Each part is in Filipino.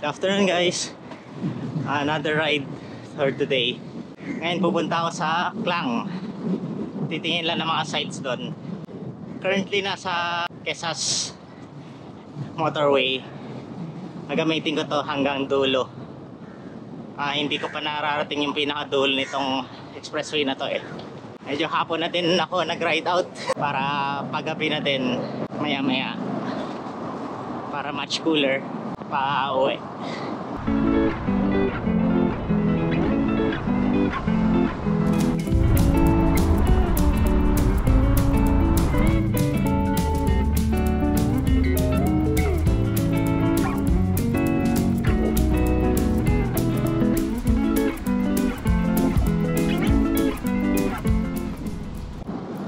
Good afternoon guys. Another ride for today. Ngayon pupunta ako sa Klang. Titingin lang ng mga sites doon. Currently nasa Quezas Motorway. Nagamitin ko to hanggang dulo. Hindi ko pa nararating yung pinakadulo nitong expressway na to eh. Medyo hapon na din ako nag-ride out para paggabi na din maya maya para much cooler pa uwi.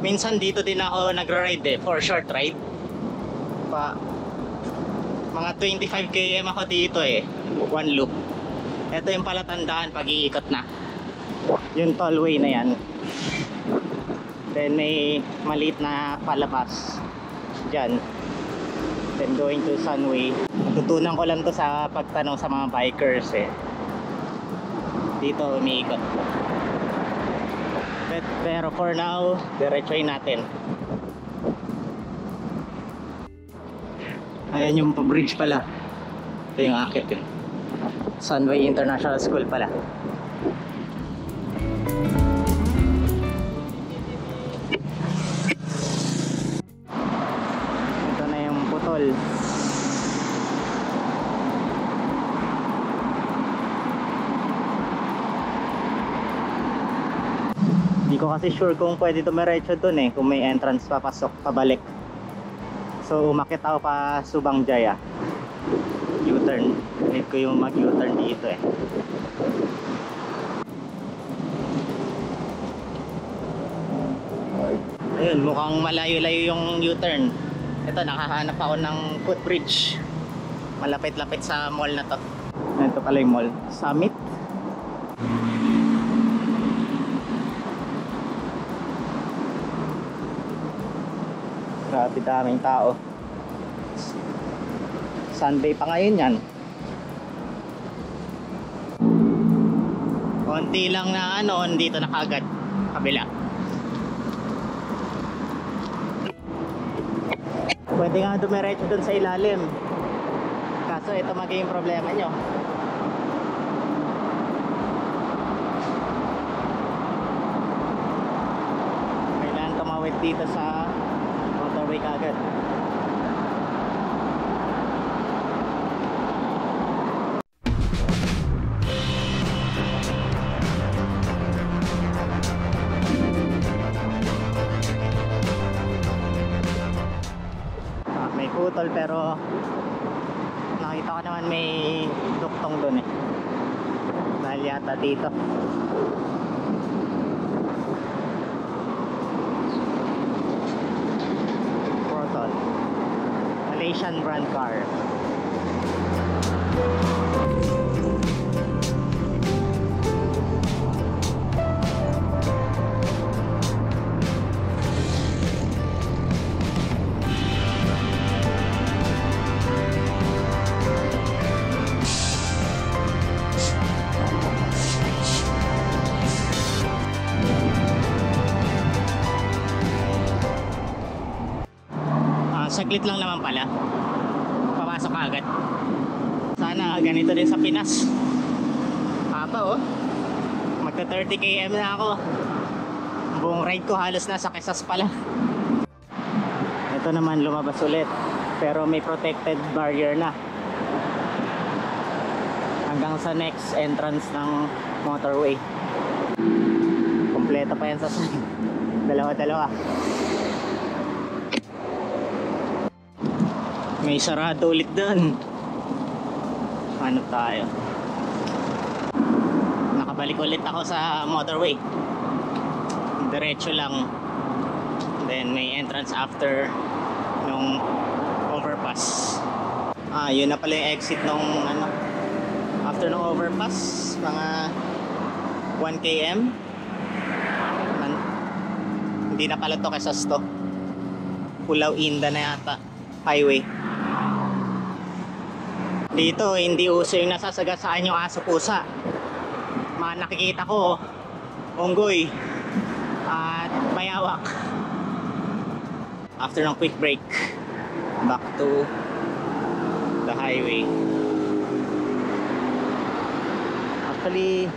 Minsan dito din ako nagra-ride for short ride. Mga 25 km ako dito eh, one loop. Ito yung palatandaan pag iikot na. Yung tollway na yan. Then may maliit na palabas dyan. Then going to Sunway. Tutunan ko lang to sa pagtanong sa mga bikers eh. Dito umiikot. Pero for now, diretsoy natin. Ayan yung bridge pala. Ito yung akit yun. Sunway International School pala. Ito na yung putol. Hindi ko kasi sure kung pwede dumiretso dun eh, kung may entrance papasok pabalik. So umakit ako pa Subang Jaya. U-turn. Need ko yung mag-U-turn dito eh. Ayun, mukhang malayo-layo yung U-turn. Ito, nakahanap ako ng footbridge. Malapit-lapit sa mall na to. Ito pala yung mall. Summit. Grabe daming tao. Sunday pa ngayon yan. Konti lang na dito na kagad kabila. Pwede nga dumiretso dun sa ilalim. Kaso ito magiging problema nyo. Kailangan tumawid dito sa motorway kagad. May putol pero nakita ko naman may duktong dun eh. Dahil yata dito. Malaysian brand car. Saglit lang naman pala. Papasok agad. Sana ganito din sa Pinas. Haba oh. Magta 30 km na ako. Buong ride ko halos nasa Quezas pala. Ito naman lumabas ulit. Pero may protected barrier na. Hanggang sa next entrance ng motorway. Kompleto pa yan sa dalawa-dalawa. May sarado ulit doon. Ano tayo? Nakabalik ulit ako sa motorway. Diretso lang. Then may entrance after nung overpass. Yun na pala yung exit nung after nung overpass. Mga 1 km. Hindi na pala to Quezas to. Pulau Inda na yata highway. Dito, hindi uso yung nasasagasaan yung aso pusa. Mga nakikita ko, unggoy at bayawak. After ng quick break, back to the highway. Actually,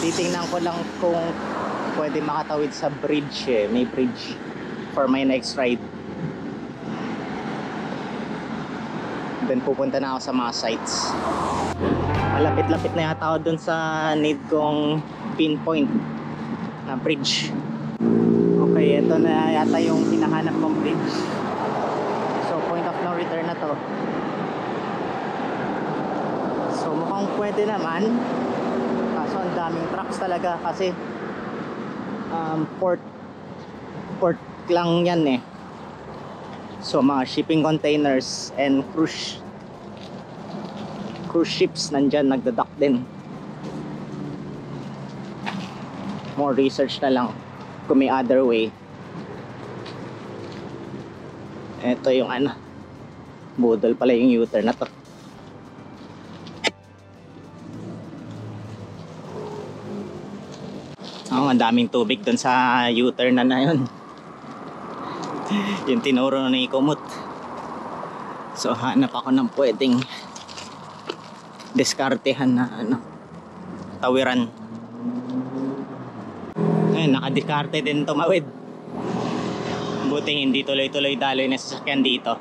titingnan ko lang kung pwede makatawid sa bridge eh. May bridge for my next ride. Then pupunta na ako sa mga sites. Malapit-lapit na yata ako dun sa need kong pinpoint na bridge. Okay, ito na yata yung hinahanap kong bridge. So point of no return na to. So mukhang pwede naman. Kaso ang daming trucks talaga kasi port lang yan eh. So mga shipping containers and cruise ships nandyan nagdadock din. More research na lang kung may other way. Ito yung budol pala yung U-turn na to. Ang daming tubig dun sa U-turn na yun. Yung tinuro ni Kumot. So hanap ako ng pwedeng diskartehan na tawiran. Ayun, nakadiskarte din tumawid. Buti hindi tuloy-tuloy daloy na sasakyan dito.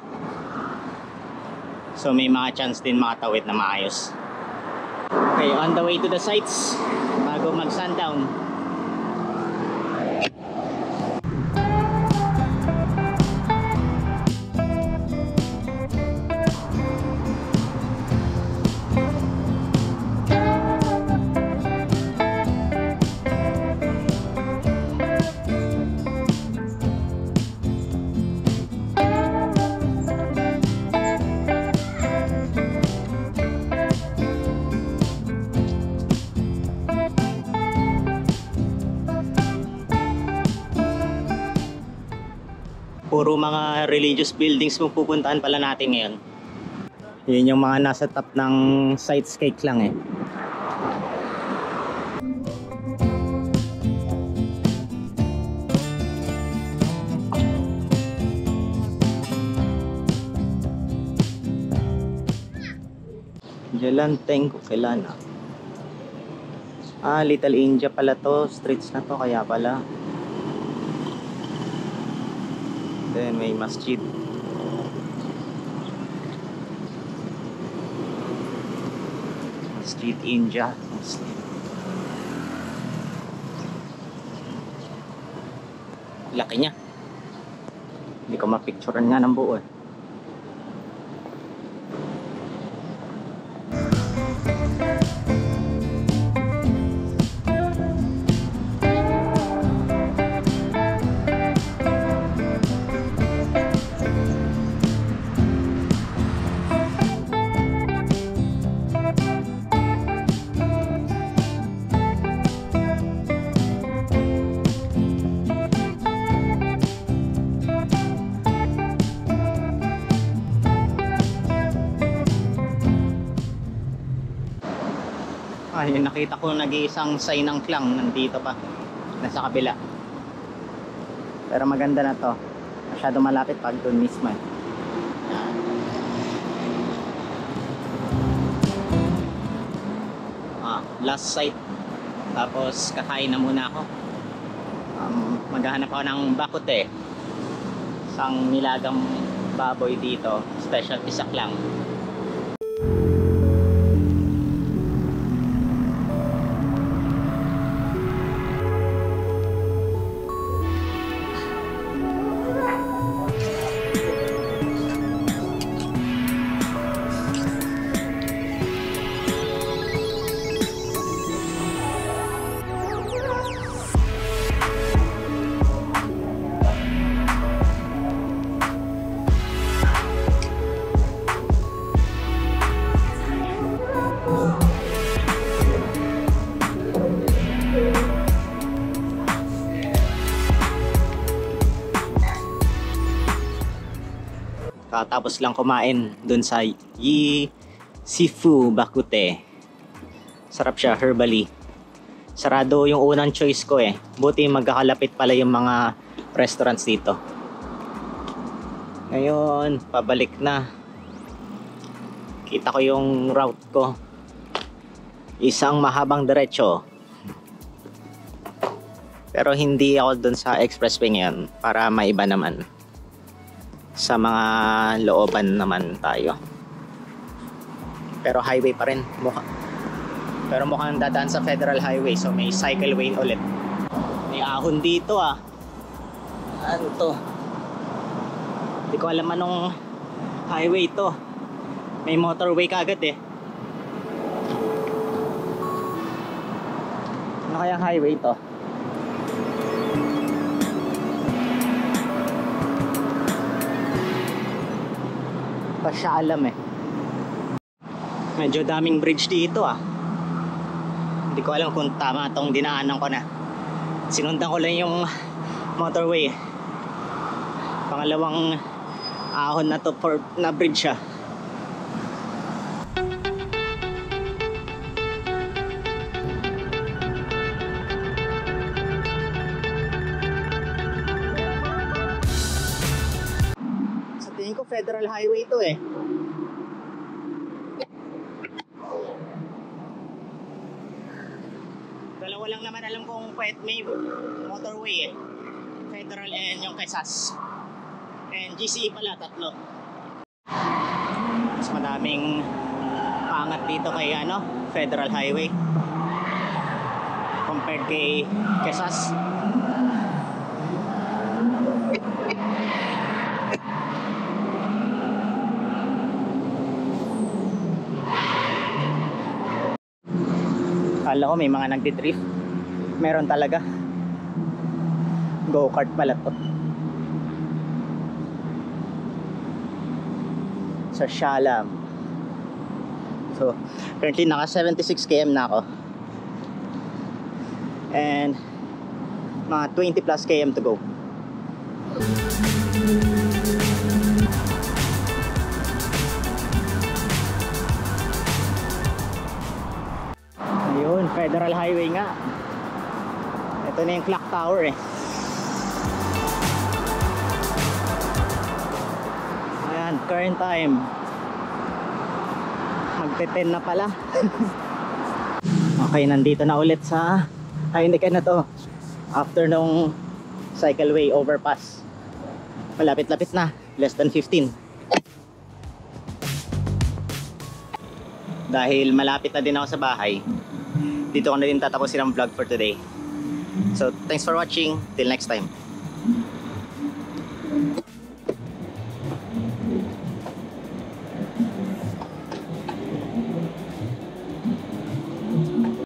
So may mga chance din makatawid na maayos. Okay, on the way to the sites bago mag sundown. Puro mga religious buildings mo pupuntahan pala natin ngayon. Yun yung mga nasa top ng sitescape lang eh. Jalan Tengku Kelana. Little India pala to. Streets na to kaya pala. Then may masjid. Masjid India. Laki niya. Hindi ko mapicturean nga ng buo eh. Ay, nakita ko nag-iisang sign ng Klang nandito pa. Nasa kabila. Pero maganda na to. Masyado malapit pag doon mismo eh. Last site. Tapos kakain na muna ako. Maghahanap ako ng bakute. Isang nilagang baboy dito. Specialty sa Klang. Tapos lang kumain dun sa Yi Sifu Bakute. Sarap siya, herbally. Sarado yung unang choice ko eh. Buti magkakalapit pala yung mga restaurants dito. Ngayon, pabalik na. Kita ko yung route ko. Isang mahabang diretso. Pero hindi ako dun sa expressway ngayon para maiba naman. Sa mga looban naman tayo. Pero highway pa rin. Pero mukhang dadaan sa Federal Highway, so may cycle lane ulit. May ahon dito ah. Ano to? Hindi ko alam anong highway to. May motorway kagad eh. Ano kayang highway to? Pa siya alam eh. Medyo daming bridge dito ah. Hindi ko alam kung tama tong dinaanan ko na. Sinundan ko lang yung motorway. Pangalawang ahon na to na bridge siya. Sa tingin ko Federal Highway to eh. Dalawa lang naman alam kong may motorway eh. Federal and yung Quezas. And GCE pala, 3. Mas madaming pangat dito kay Federal Highway compared kay Quezas. Kala ko may mga nagdi-drift. Meron talaga. Go-kart pala to. Sa Shalam. So, currently naka 76 km na ako. And mga 20 plus km to go. Ayun, Federal Highway nga. Ito na yung clock tower eh. Ayan, current time magte-10 na pala. Okay, nandito na ulit sa Heineken na to. After nung cycleway overpass. Malapit-lapit na, less than 15. Dahil malapit na din ako sa bahay, dito ko na din tatapusin ang vlog for today. So, thanks for watching. Till next time.